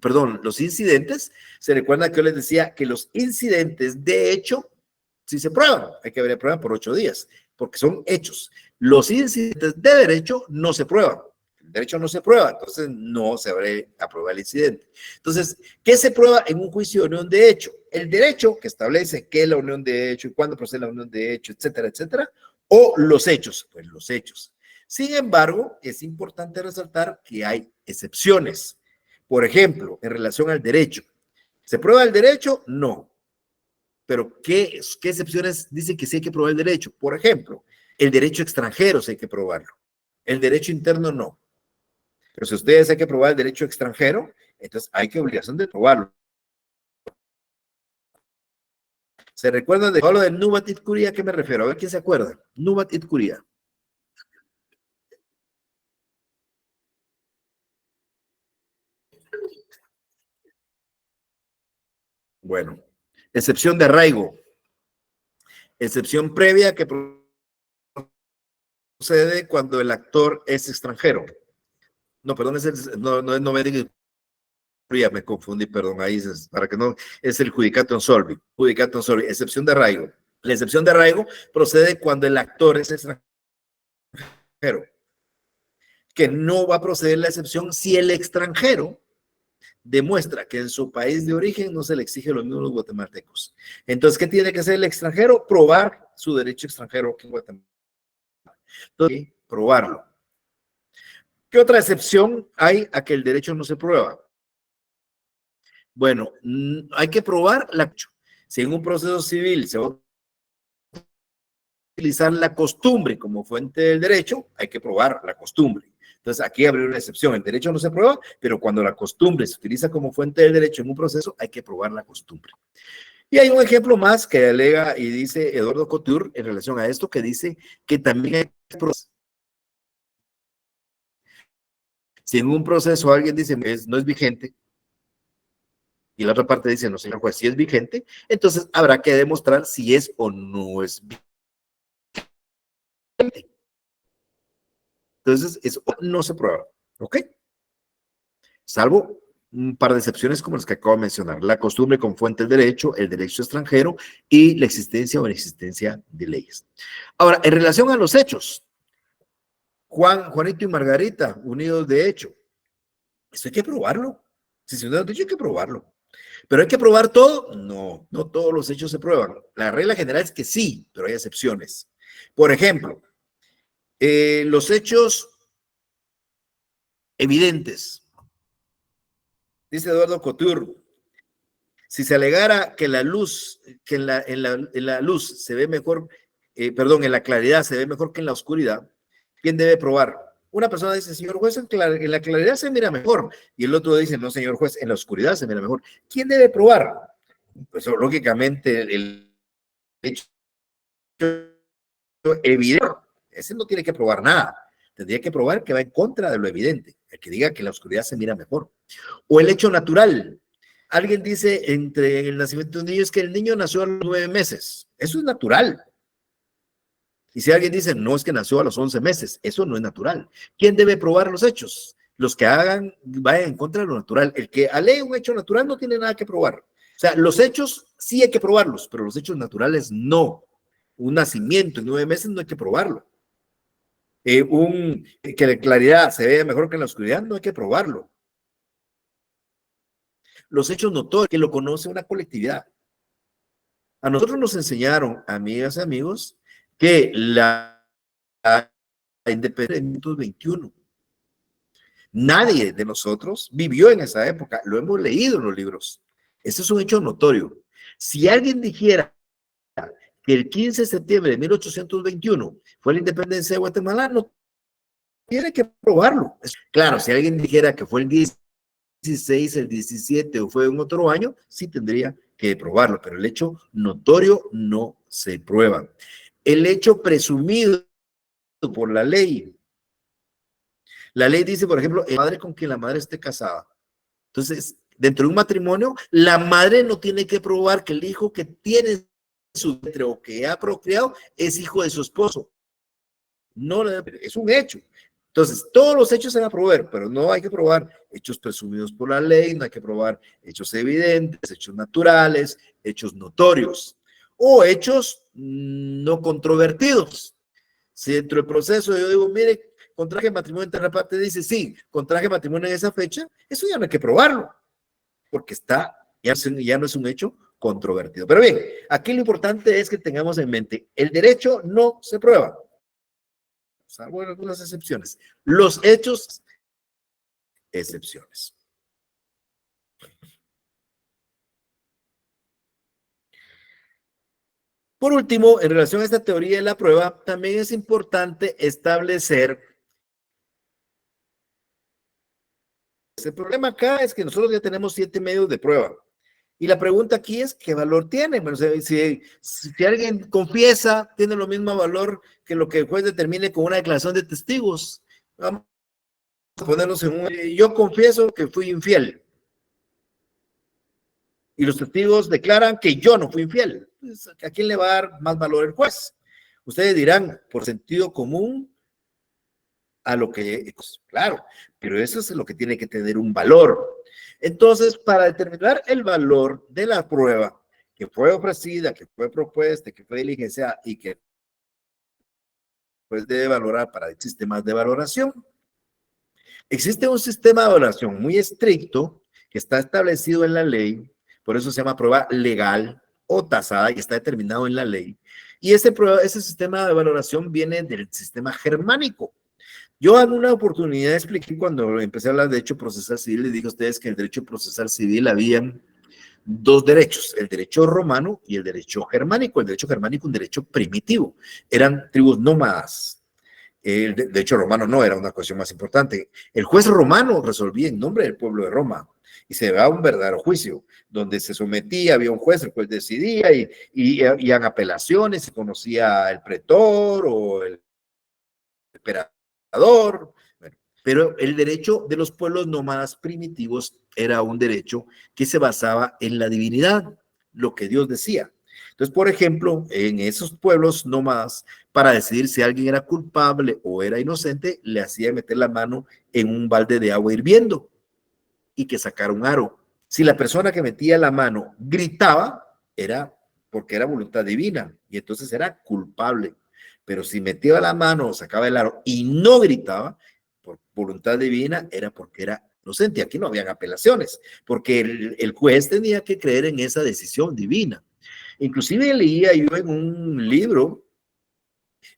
perdón, los incidentes, se recuerda que yo les decía que los incidentes de hecho sí se prueban. Hay que haber prueba por 8 días, porque son hechos. Los incidentes de derecho no se prueban. El derecho no se prueba, entonces no se habrá aprobado el incidente. Entonces, ¿qué se prueba en un juicio de unión de hecho? El derecho que establece qué es la unión de hecho y cuándo procede la unión de hecho, etcétera, etcétera, o los hechos, pues los hechos. Sin embargo, es importante resaltar que hay excepciones. Por ejemplo, en relación al derecho. ¿Se prueba el derecho? No. Pero ¿qué excepciones dicen que sí hay que probar el derecho? Por ejemplo, el derecho extranjero sí hay que probarlo. El derecho interno no. Pero si ustedes hay que probar el derecho extranjero, entonces hay que obligación de probarlo. ¿Se recuerdan de lo del Nubat it Curia? ¿A qué me refiero? A ver quién se acuerda. Nubat it Curia. Bueno, excepción de arraigo. Excepción previa que procede cuando el actor es extranjero. No, perdón, no me diga, me confundí, perdón, ahí es, para que no, es el judicatum solvi, excepción de arraigo. La excepción de arraigo procede cuando el actor es extranjero, que no va a proceder la excepción si el extranjero demuestra que en su país de origen no se le exige lo mismo a los guatemaltecos. Entonces, ¿qué tiene que hacer el extranjero? Probar su derecho extranjero aquí en Guatemala. Entonces, probarlo. ¿Qué otra excepción hay a que el derecho no se prueba? Bueno, hay que probar la... Si en un proceso civil se va a utilizar la costumbre como fuente del derecho, hay que probar la costumbre. Entonces, aquí habría una excepción. El derecho no se prueba, pero cuando la costumbre se utiliza como fuente del derecho en un proceso, hay que probar la costumbre. Y hay un ejemplo más que alega y dice Eduardo Couture en relación a esto, que dice que también hay procesos. Si en un proceso alguien dice no es vigente, y la otra parte dice, no, señor juez, si es vigente, entonces habrá que demostrar si es o no es vigente. Entonces, eso no se prueba, ¿ok? Salvo un par de excepciones como las que acabo de mencionar, la costumbre con fuente del derecho, el derecho extranjero y la existencia o inexistencia de leyes. Ahora, en relación a los hechos, Juanito y Margarita, unidos de hecho, eso hay que probarlo. Si se unidos de hecho, hay que probarlo. ¿Pero hay que probar todo? No, no todos los hechos se prueban. La regla general es que sí, pero hay excepciones. Por ejemplo, los hechos evidentes. Dice Eduardo Couture, si se alegara que la luz, que en la luz se ve mejor, perdón, en la claridad se ve mejor que en la oscuridad, ¿quién debe probar? Una persona dice, señor juez, en la claridad se mira mejor, y el otro dice, no, señor juez, en la oscuridad se mira mejor. ¿Quién debe probar? Pues lógicamente el hecho evidente, ese no tiene que probar nada. Tendría que probar que va en contra de lo evidente, el que diga que la oscuridad se mira mejor. O el hecho natural. Alguien dice entre el nacimiento de un niño es que el niño nació a los 9 meses. Eso es natural. Y si alguien dice no es que nació a los 11 meses, eso no es natural. ¿Quién debe probar los hechos? Los que vayan en contra de lo natural. El que alee un hecho natural no tiene nada que probar. O sea, los hechos sí hay que probarlos, pero los hechos naturales no. Un nacimiento en 9 meses no hay que probarlo. Que la claridad se vea mejor que en la oscuridad no hay que probarlo. Los hechos notorios, que lo conoce una colectividad. A nosotros nos enseñaron, amigas y amigos, que la independencia de 1921. Nadie de nosotros vivió en esa época, lo hemos leído en los libros. Ese es un hecho notorio. Si alguien dijera que el 15 de septiembre de 1821 fue la independencia de Guatemala, no tiene que probarlo. Claro, si alguien dijera que fue el 16, el 17 o fue en otro año, sí tendría que probarlo, pero el hecho notorio no se prueba. El hecho presumido por la ley. La ley dice, por ejemplo, el padre con quien la madre esté casada. Entonces, dentro de un matrimonio, la madre no tiene que probar que el hijo que tiene su vientre o que ha procreado es hijo de su esposo. No, es un hecho. Entonces, todos los hechos se van a probar, pero no hay que probar hechos presumidos por la ley, no hay que probar hechos evidentes, hechos naturales, hechos notorios o hechos no controvertidos. Si dentro del proceso yo digo, mire, contraje matrimonio en tal parte, dice, sí, contraje matrimonio en esa fecha, eso ya no hay que probarlo, porque ya no es un hecho controvertido. Pero bien, aquí lo importante es que tengamos en mente, el derecho no se prueba, salvo en algunas excepciones. Los hechos, excepciones. Por último, en relación a esta teoría de la prueba, también es importante establecer. El problema acá es que nosotros ya tenemos 7 medios de prueba. Y la pregunta aquí es, ¿qué valor tiene? Bueno, si alguien confiesa, tiene lo mismo valor que lo que el juez determine con una declaración de testigos. Vamos a ponernos en yo confieso que fui infiel. Y los testigos declaran que yo no fui infiel. ¿A quién le va a dar más valor el juez? Ustedes dirán, por sentido común, a lo que, claro, pero eso es lo que tiene que tener un valor. Entonces, para determinar el valor de la prueba que fue ofrecida, que fue propuesta, que fue diligenciada y que pues debe valorar para sistemas de valoración, existe un sistema de valoración muy estricto que está establecido en la ley, por eso se llama prueba legal o tasada y está determinado en la ley. Y ese sistema de valoración viene del sistema germánico. Yo en una oportunidad expliqué cuando empecé a hablar de derecho procesal civil, les dije a ustedes que en el derecho procesal civil habían 2 derechos, el derecho romano y el derecho germánico. El derecho germánico, un derecho primitivo, eran tribus nómadas. El derecho romano no era una cuestión más importante. El juez romano resolvía en nombre del pueblo de Roma y se daba un verdadero juicio, donde se sometía, había un juez, el juez decidía y habían apelaciones, se conocía el pretor o el emperador. Bueno, pero el derecho de los pueblos nómadas primitivos era un derecho que se basaba en la divinidad, lo que Dios decía. Entonces, por ejemplo, en esos pueblos nómadas, para decidir si alguien era culpable o era inocente, le hacía meter la mano en un balde de agua hirviendo y que sacara un aro. Si la persona que metía la mano gritaba, era porque era voluntad divina y entonces era culpable. Pero si metía la mano o sacaba el aro y no gritaba, por voluntad divina, era porque era inocente. Aquí no habían apelaciones, porque el juez tenía que creer en esa decisión divina. Inclusive leía yo en un libro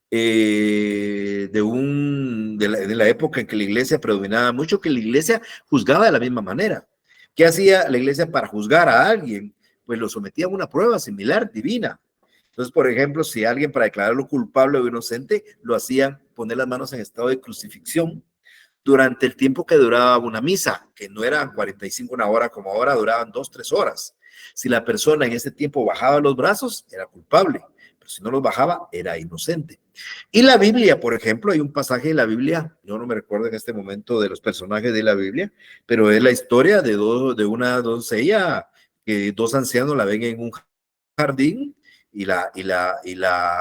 de la época en que la iglesia predominaba mucho, que la iglesia juzgaba de la misma manera. ¿Qué hacía la iglesia para juzgar a alguien? Pues lo sometía a una prueba similar, divina. Entonces, por ejemplo, si alguien para declararlo culpable o inocente, lo hacían poner las manos en estado de crucifixión durante el tiempo que duraba una misa, que no eran 45 una hora como ahora, duraban 2-3 horas. Si la persona en ese tiempo bajaba los brazos, era culpable, pero si no los bajaba, era inocente. Y la Biblia, por ejemplo, hay un pasaje de la Biblia, yo no me recuerdo en este momento de los personajes de la Biblia, pero es la historia de una doncella que 2 ancianos la ven en un jardín y la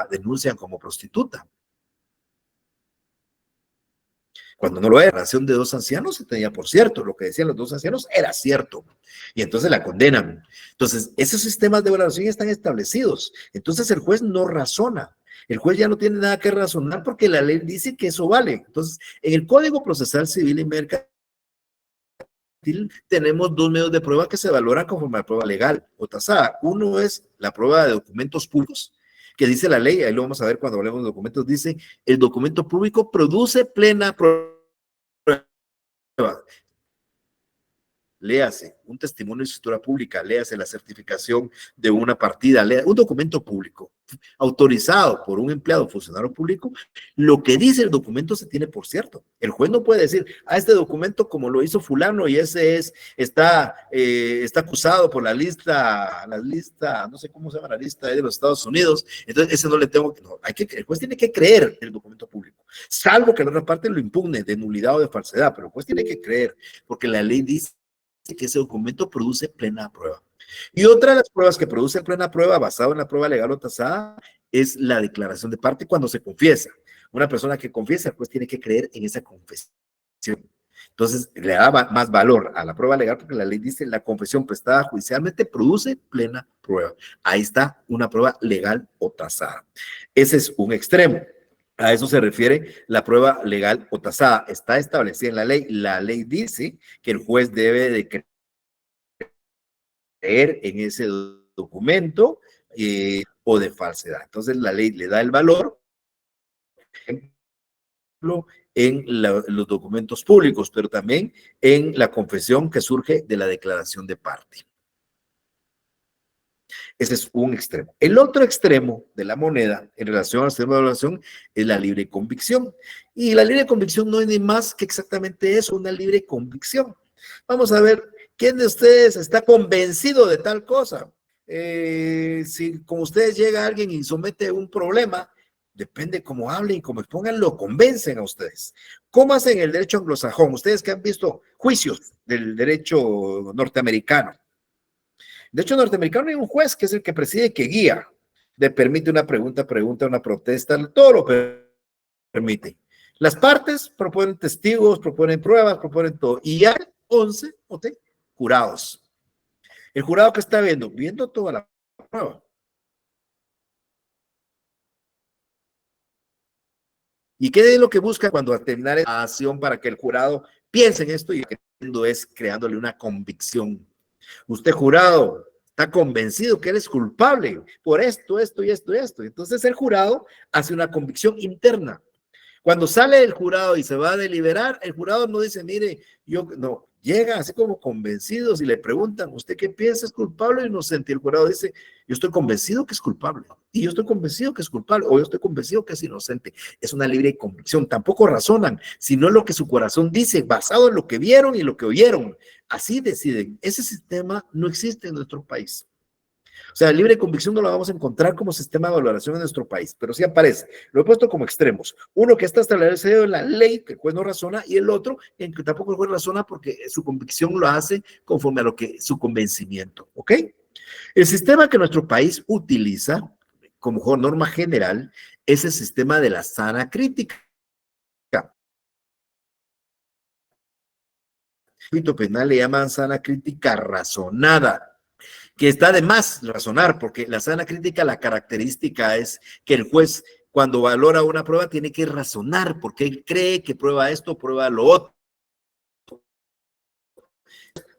denuncian como prostituta. Cuando no lo era, la relación de 2 ancianos se tenía por cierto, lo que decían los 2 ancianos era cierto, y entonces la condenan. Entonces, esos sistemas de valoración están establecidos, entonces el juez no razona, el juez ya no tiene nada que razonar porque la ley dice que eso vale. Entonces, en el Código Procesal Civil y Mercantil tenemos 2 medios de prueba que se valoran conforme a la prueba legal o tasada. Uno es la prueba de documentos públicos, que dice la ley, ahí lo vamos a ver cuando hablemos de documentos, dice, el documento público produce plena prueba. léase un testimonio de escritura pública, léase la certificación de una partida, lea un documento público autorizado por un empleado o funcionario público, lo que dice el documento se tiene por cierto. El juez no puede decir, este documento como lo hizo fulano y ese está acusado por la lista, no sé cómo se llama la lista de los Estados Unidos, entonces ese no le tengo, no, el juez tiene que creer el documento público, salvo que la otra parte lo impugne de nulidad o de falsedad, pero el juez tiene que creer, porque la ley dice que ese documento produce plena prueba. Y otra de las pruebas que produce plena prueba, basado en la prueba legal o tasada, es la declaración de parte cuando se confiesa. Una persona que confiesa, pues tiene que creer en esa confesión. Entonces, le da más valor a la prueba legal porque la ley dice la confesión prestada judicialmente produce plena prueba. Ahí está una prueba legal o tasada. Ese es un extremo. A eso se refiere la prueba legal o tasada. Está establecida en la ley. La ley dice que el juez debe de creer en ese documento o de falsedad. Entonces la ley le da el valor en los documentos públicos, pero también en la confesión que surge de la declaración de parte. Ese es un extremo. El otro extremo de la moneda en relación al sistema de evaluación es la libre convicción. Y la libre convicción no es ni más que exactamente eso, una libre convicción. Vamos a ver, ¿quién de ustedes está convencido de tal cosa? Si con ustedes llega alguien y somete un problema, depende cómo hablen y cómo expongan, lo convencen a ustedes. ¿Cómo hacen el derecho anglosajón? Ustedes que han visto juicios del derecho norteamericano. De hecho, norteamericano hay un juez que es el que preside, que guía, le permite una pregunta, una protesta, todo lo permite. Las partes proponen testigos, proponen pruebas, proponen todo. Y hay 11 jurados. El jurado que está viendo toda la prueba. ¿Y qué es lo que busca cuando al terminar la acción para que el jurado piense en esto? Y lo que es creándole una convicción. Usted, jurado, está convencido que eres culpable por esto, esto y esto y esto. Entonces el jurado hace una convicción interna. Cuando sale el jurado y se va a deliberar, el jurado no dice, mire, yo no, llega así como convencidos y le preguntan, ¿usted qué piensa? ¿Es culpable o inocente? Y el jurado dice, yo estoy convencido que es culpable, y yo estoy convencido que es culpable, o yo estoy convencido que es inocente. Es una libre convicción. Tampoco razonan, sino lo que su corazón dice, basado en lo que vieron y lo que oyeron. Así deciden. Ese sistema no existe en nuestro país. O sea, libre convicción no lo vamos a encontrar como sistema de valoración en nuestro país, pero sí aparece. Lo he puesto como extremos. Uno que está establecido en la ley, que el juez no razona, y el otro en que tampoco el juez razona porque su convicción lo hace conforme a lo que su convencimiento. ¿Ok? El sistema que nuestro país utiliza como norma general es el sistema de la sana crítica. El penal le llaman sana crítica razonada, que está de más razonar, porque la sana crítica, la característica es que el juez, cuando valora una prueba, tiene que razonar, porque él cree que prueba esto, prueba lo otro.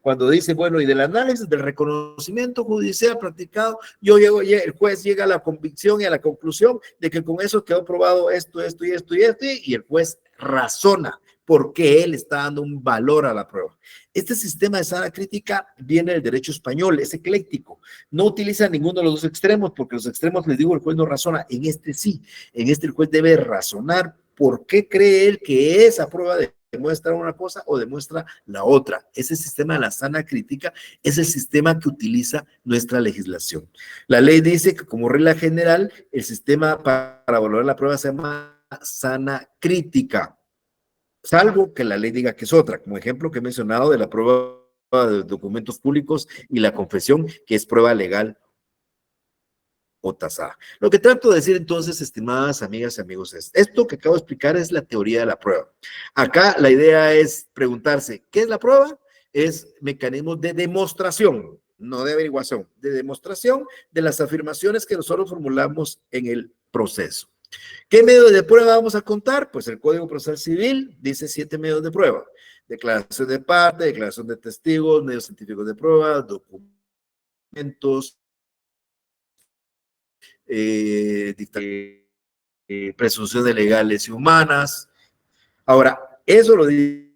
Cuando dice, bueno, y del análisis del reconocimiento judicial practicado, el juez llega a la convicción y a la conclusión de que con eso quedó probado esto, esto y esto y esto, y el juez razona porque él está dando un valor a la prueba. Este sistema de sana crítica viene del derecho español, es ecléctico, no utiliza ninguno de los dos extremos, porque los extremos, les digo, el juez no razona, en este sí, en este el juez debe razonar por qué cree él que esa prueba demuestra una cosa o demuestra la otra. Ese sistema de la sana crítica es el sistema que utiliza nuestra legislación. La ley dice que como regla general, el sistema para valorar la prueba se llama sana crítica, salvo que la ley diga que es otra, como ejemplo que he mencionado de la prueba de documentos públicos y la confesión, que es prueba legal o tasada. Lo que trato de decir entonces, estimadas amigas y amigos, es esto que acabo de explicar es la teoría de la prueba. Acá la idea es preguntarse, ¿qué es la prueba? Es mecanismos de demostración, no de averiguación, de demostración de las afirmaciones que nosotros formulamos en el proceso. ¿Qué medios de prueba vamos a contar? Pues el Código Procesal Civil dice 7 medios de prueba: declaración de parte, declaración de testigos, medios científicos de prueba, documentos, presunciones legales y humanas. Ahora, eso lo dice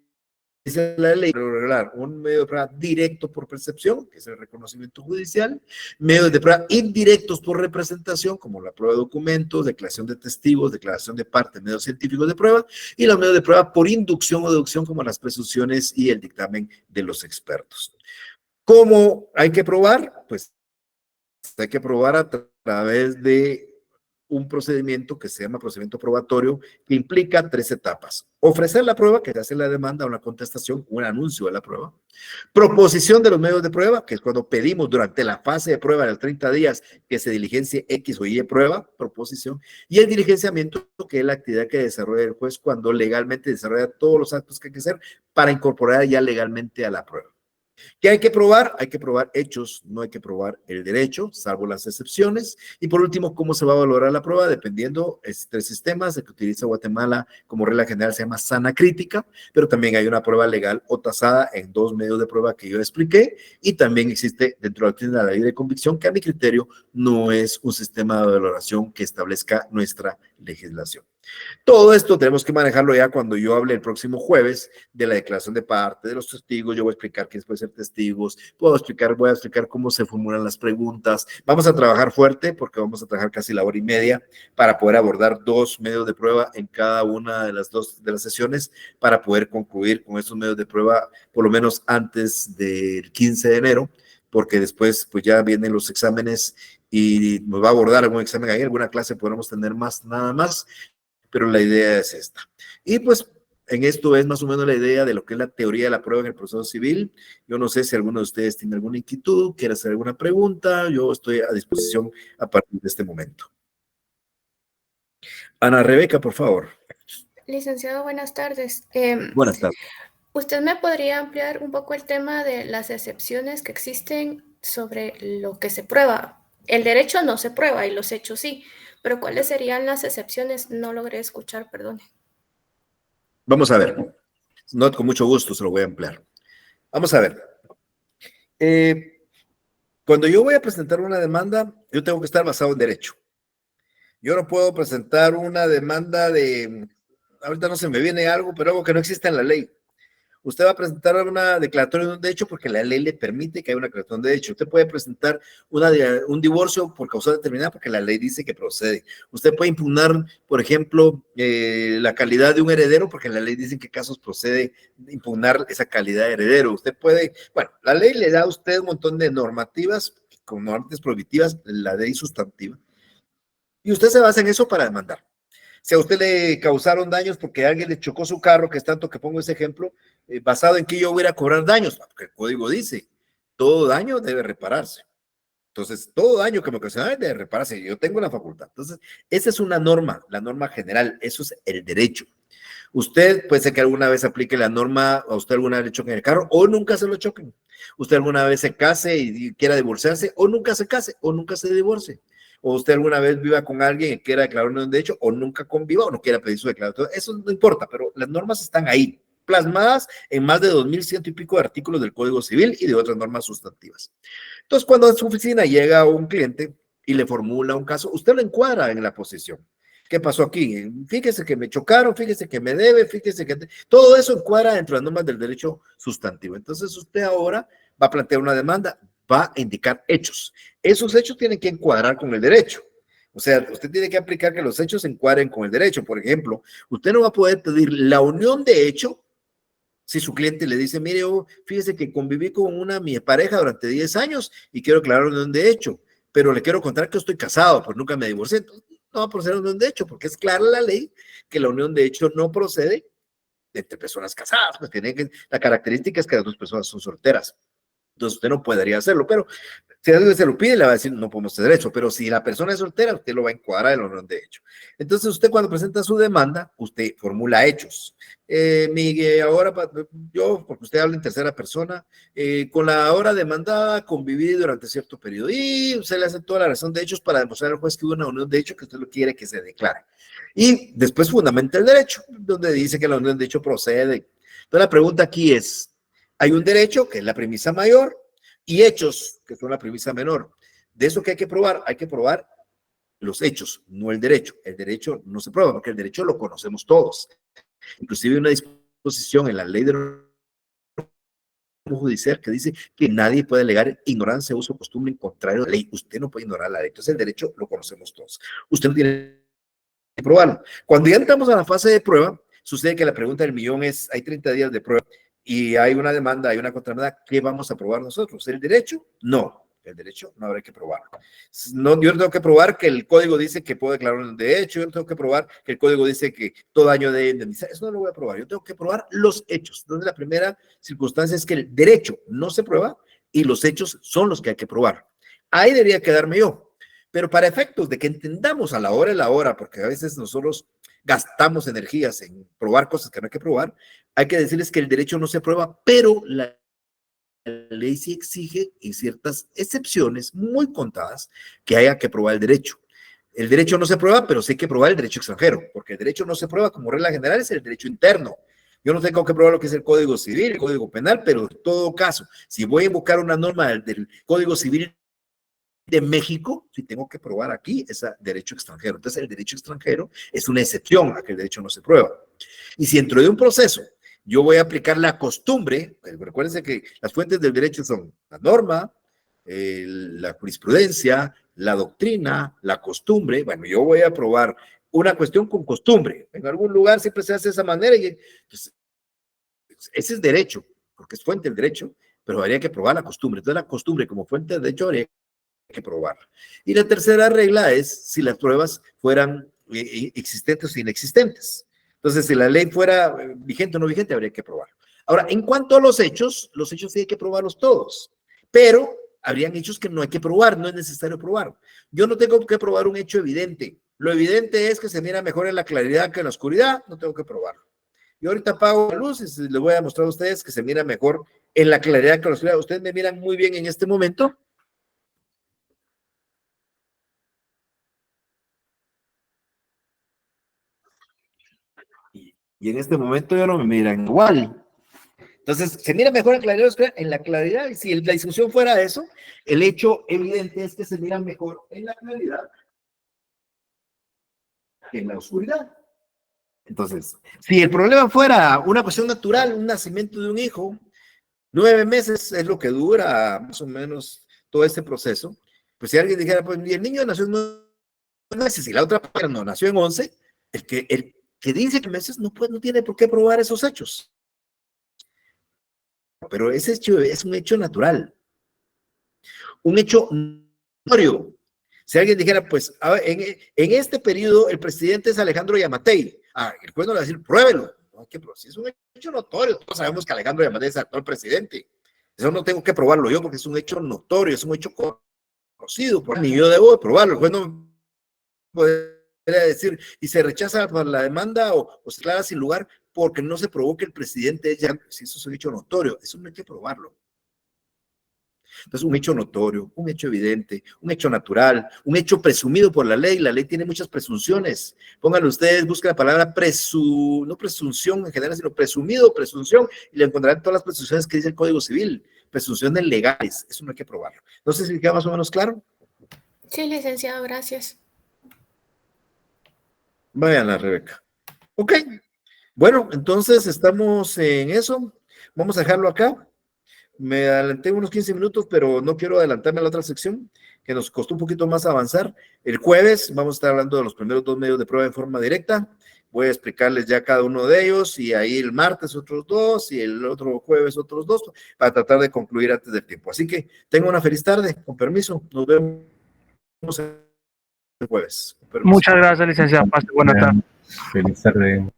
dice la ley, regular un medio de prueba directo por percepción, que es el reconocimiento judicial, medios de prueba indirectos por representación, como la prueba de documentos, declaración de testigos, declaración de parte, medios científicos de prueba, y los medios de prueba por inducción o deducción, como las presunciones y el dictamen de los expertos. ¿Cómo hay que probar? Pues hay que probar a través de un procedimiento que se llama procedimiento probatorio, que implica 3 etapas. Ofrecer la prueba, que se hace la demanda, una contestación, un anuncio de la prueba. Proposición de los medios de prueba, que es cuando pedimos durante la fase de prueba de los 30 días que se diligencie X o Y prueba, proposición. Y el diligenciamiento, que es la actividad que desarrolla el juez cuando legalmente desarrolla todos los actos que hay que hacer para incorporar ya legalmente a la prueba. ¿Qué hay que probar? Hay que probar hechos, no hay que probar el derecho, salvo las excepciones. Y por último, ¿cómo se va a valorar la prueba? Dependiendo, 3 sistemas, el que utiliza Guatemala como regla general se llama sana crítica, pero también hay una prueba legal o tasada en 2 medios de prueba que yo expliqué, y también existe dentro de la ley de convicción, que a mi criterio no es un sistema de valoración que establezca nuestra legislación. Todo esto tenemos que manejarlo ya cuando yo hable el próximo jueves de la declaración de parte, de los testigos. Yo voy a explicar quiénes pueden ser testigos, voy a explicar cómo se formulan las preguntas. Vamos a trabajar fuerte porque vamos a trabajar casi la hora y media para poder abordar 2 medios de prueba en cada una de las 2 de las sesiones para poder concluir con estos medios de prueba por lo menos antes del 15 de enero, porque después pues ya vienen los exámenes y nos va a abordar algún examen ahí, alguna clase podremos tener más, nada más, pero la idea es esta. Y pues en esto es más o menos la idea de lo que es la teoría de la prueba en el proceso civil. Yo no sé si alguno de ustedes tiene alguna inquietud, quiere hacer alguna pregunta, yo estoy a disposición a partir de este momento. Ana Rebeca, por favor. Licenciado, buenas tardes. Buenas tardes. ¿Usted me podría ampliar un poco el tema de las excepciones que existen sobre lo que se prueba? El derecho no se prueba y los hechos sí, pero ¿cuáles serían las excepciones? No logré escuchar, perdone. Vamos a ver. No, con mucho gusto se lo voy a ampliar. Vamos a ver. Cuando yo voy a presentar una demanda, yo tengo que estar basado en derecho. Yo no puedo presentar una demanda de, ahorita no se me viene algo, pero algo que no existe en la ley. Usted va a presentar una declaratoria de un derecho porque la ley le permite que haya una declaración de derecho. Usted puede presentar un divorcio por causa determinada porque la ley dice que procede. Usted puede impugnar, por ejemplo, la calidad de un heredero porque la ley dice en qué casos procede impugnar esa calidad de heredero. Usted puede, bueno, la ley le da a usted un montón de normativas, como normas prohibitivas, la ley sustantiva, y usted se basa en eso para demandar. Si a usted le causaron daños porque alguien le chocó su carro, que es tanto que pongo ese ejemplo, basado en que yo voy a cobrar daños, porque el código dice, todo daño debe repararse. Entonces, todo daño que me ocasiona debe repararse. Yo tengo la facultad. Entonces, esa es una norma, la norma general. Eso es el derecho. Usted puede ser que alguna vez aplique la norma, a usted alguna vez le choquen el carro o nunca se lo choquen. Usted alguna vez se case y quiera divorciarse o nunca se case o nunca se divorcie. O usted alguna vez viva con alguien y quiera declarar un derecho o nunca conviva o no quiera pedir su declaración. Eso no importa, pero las normas están ahí, plasmadas en más de 2.100 y pico de artículos del Código Civil y de otras normas sustantivas. Entonces, cuando a su oficina llega un cliente y le formula un caso, usted lo encuadra en la posición. ¿Qué pasó aquí? Fíjese que me chocaron, fíjese que me debe, fíjese que... Todo eso encuadra dentro de las normas del derecho sustantivo. Entonces, usted ahora va a plantear una demanda, va a indicar hechos. Esos hechos tienen que encuadrar con el derecho. O sea, usted tiene que aplicar que los hechos se encuadren con el derecho. Por ejemplo, usted no va a poder pedir la unión de hecho si su cliente le dice, mire, fíjese que conviví con mi pareja durante 10 años y quiero aclarar una unión de hecho, pero le quiero contar que estoy casado, pues nunca me divorcié. Entonces, no va a proceder a una unión de hecho, porque es clara la ley que la unión de hecho no procede entre personas casadas, pues la característica es que las 2 personas son solteras. Entonces usted no podría hacerlo, pero si alguien se lo pide, le va a decir, no podemos tener derecho, pero si la persona es soltera, usted lo va a encuadrar en la unión de hecho. Entonces usted cuando presenta su demanda, usted formula hechos. Ahora yo, porque usted habla en tercera persona, con la ahora demandada conviví durante cierto periodo y usted le hace toda la razón de hechos para demostrar al juez que hubo una unión de hecho que usted lo quiere que se declare. Y después fundamenta el derecho, donde dice que la unión de hecho procede. Entonces la pregunta aquí es, hay un derecho, que es la premisa mayor, y hechos, que son la premisa menor. De eso que hay que probar los hechos, no el derecho. El derecho no se prueba, porque el derecho lo conocemos todos. Inclusive hay una disposición en la ley de judicial que dice que nadie puede alegar ignorancia, uso o costumbre en contrario a la ley. Usted no puede ignorar la ley. Entonces el derecho lo conocemos todos. Usted no tiene que probarlo. Cuando ya entramos a la fase de prueba, sucede que la pregunta del millón es, hay 30 días de prueba y hay una demanda, hay una contrademanda, ¿qué vamos a probar nosotros? ¿El derecho? No. El derecho no habrá que probar. No, yo no tengo que probar que el código dice que puedo declarar un derecho, yo no tengo que probar que el código dice que todo año de indemnizar, eso no lo voy a probar, yo tengo que probar los hechos. Entonces la primera circunstancia es que el derecho no se prueba y los hechos son los que hay que probar. Ahí debería quedarme yo. Pero para efectos de que entendamos a la hora, porque a veces nosotros gastamos energías en probar cosas que no hay que probar, hay que decirles que el derecho no se prueba, pero la ley sí exige, en ciertas excepciones muy contadas, que haya que probar el derecho. El derecho no se prueba, pero sí hay que probar el derecho extranjero, porque el derecho no se prueba como regla general, es el derecho interno. Yo no tengo que probar lo que es el Código Civil, el Código Penal, pero en todo caso, si voy a invocar una norma del Código Civil de México, sí tengo que probar aquí ese derecho extranjero. Entonces, el derecho extranjero es una excepción a que el derecho no se prueba. Y si dentro de un proceso yo voy a aplicar la costumbre, recuérdense que las fuentes del derecho son la norma, la jurisprudencia, la doctrina, la costumbre. Bueno, yo voy a probar una cuestión con costumbre. En algún lugar siempre se hace de esa manera y pues, ese es derecho, porque es fuente del derecho, pero habría que probar la costumbre. Entonces, la costumbre como fuente del derecho habría que probar. Y la tercera regla es si las pruebas fueran existentes o inexistentes. Entonces, si la ley fuera vigente o no vigente, habría que probar. Ahora, en cuanto a los hechos sí hay que probarlos todos, pero habrían hechos que no hay que probar, no es necesario probar. Yo no tengo que probar un hecho evidente. Lo evidente es que se mira mejor en la claridad que en la oscuridad, no tengo que probarlo. Yo ahorita apago la luz y les voy a mostrar a ustedes que se mira mejor en la claridad que en la oscuridad. Ustedes me miran muy bien en este momento. Y en este momento ya no me miran igual. Entonces, se mira mejor en la claridad, y si la discusión fuera eso, el hecho evidente es que se mira mejor en la claridad que en la oscuridad. Entonces, si el problema fuera una cuestión natural, un nacimiento de un hijo, 9 meses es lo que dura más o menos todo este proceso, pues si alguien dijera, pues el niño nació en 9 meses y la otra no nació en 11, el que dice que meses no tiene por qué probar esos hechos. Pero ese hecho es un hecho natural, un hecho notorio. Si alguien dijera, pues, en este periodo el presidente es Alejandro Yamatei, el juez no le va a decir, pruébelo. No hay que probar. Si es un hecho notorio, todos sabemos que Alejandro Yamatei es el actual presidente. Eso no tengo que probarlo yo porque es un hecho notorio, es un hecho conocido, ni yo debo de probarlo. El juez no puede decir, y se rechaza la demanda o se declara sin lugar porque no se probó que el presidente es ya, si eso es un hecho notorio, eso no hay que probarlo. Entonces, un hecho notorio, un hecho evidente, un hecho natural, un hecho presumido por la ley tiene muchas presunciones. Pónganlo ustedes, busquen la palabra no presunción en general, sino presumido, presunción, y le encontrarán todas las presunciones que dice el Código Civil, presunciones legales, eso no hay que probarlo. No sé si queda más o menos claro. Sí, licenciado, gracias. Vayan, Rebeca. Ok, bueno, entonces estamos en eso. Vamos a dejarlo acá. Me adelanté unos 15 minutos, pero no quiero adelantarme a la otra sección, que nos costó un poquito más avanzar. El jueves vamos a estar hablando de los primeros 2 medios de prueba en forma directa. Voy a explicarles ya cada uno de ellos, y ahí el martes otros 2, y el otro jueves otros 2, para tratar de concluir antes del tiempo. Así que tengan una feliz tarde, con permiso. Nos vemos el jueves. Muchas gracias, licenciado. Pase buena tarde. Feliz tarde.